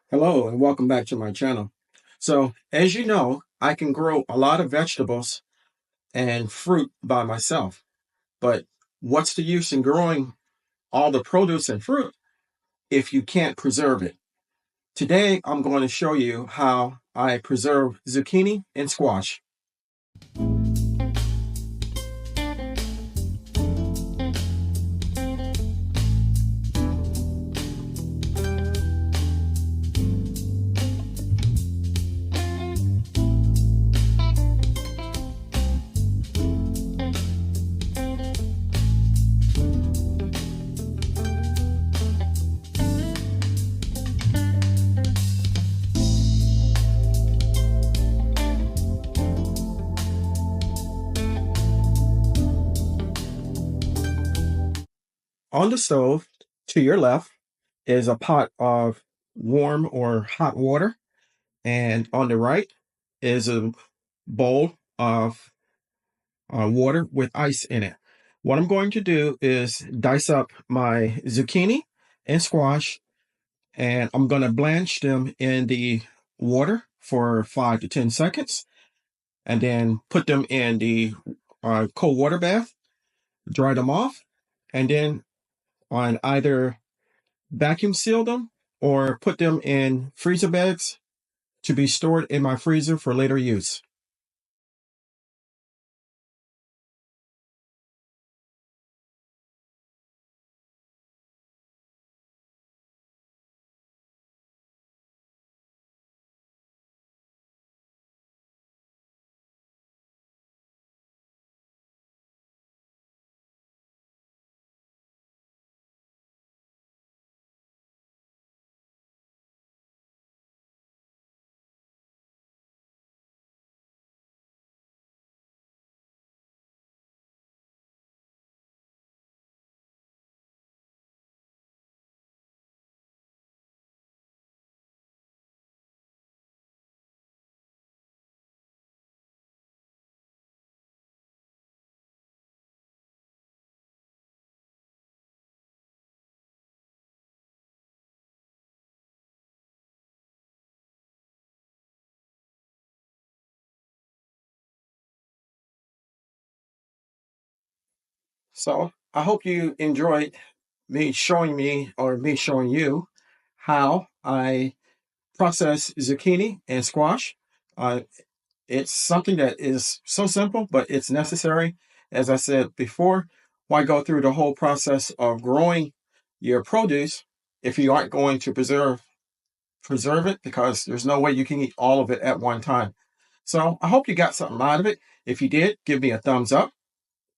Hello and welcome back to my channel. So as you know, I can grow a lot of vegetables and fruit by myself, but what's the use in growing all the produce and fruit if you can't preserve it? Today, I'm going to show you how I preserve zucchini and squash. On the stove to your left is a pot of warm or hot water, and on the right is a bowl of water with ice in it. What I'm going to do is dice up my zucchini and squash, and I'm going to blanch them in the water for 5 to 10 seconds, and then put them in the cold water bath, dry them off, and then on either vacuum seal them or put them in freezer bags to be stored in my freezer for later use. So I hope you enjoyed me showing you how I process zucchini and squash. Uh, it's something that is so simple, but it's necessary. As I said before, why go through the whole process of growing your produce if you aren't going to preserve it, because there's no way you can eat all of it at one time. So I hope you got something out of it. If you did, give me a thumbs up.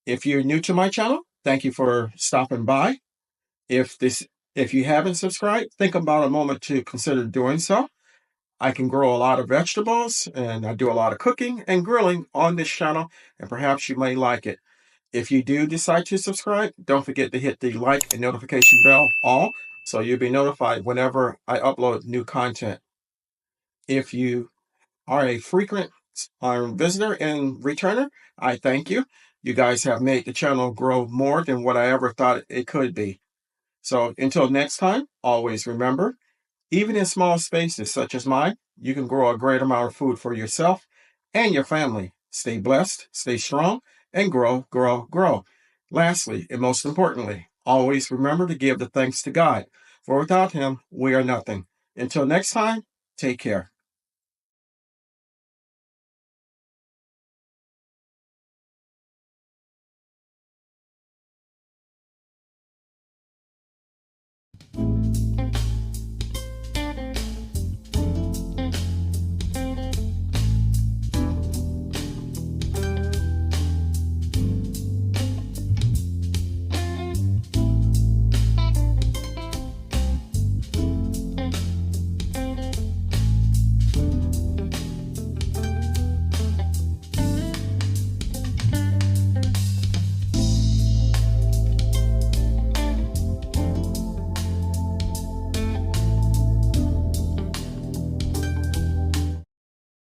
If you're new to my channel, thank you for stopping by. If you haven't subscribed, think about a moment to consider doing so. I can grow a lot of vegetables and I do a lot of cooking and grilling on this channel, and perhaps you may like it. If you do decide to subscribe, don't forget to hit the like and notification bell all so you'll be notified whenever I upload new content. If you are a frequent visitor and returner, I thank you. You guys have made the channel grow more than what I ever thought it could be. So until next time, always remember, even in small spaces such as mine, you can grow a great amount of food for yourself and your family. Stay blessed, stay strong, and grow, grow, grow. Lastly, and most importantly, always remember to give the thanks to God, for without Him, we are nothing. Until next time, take care.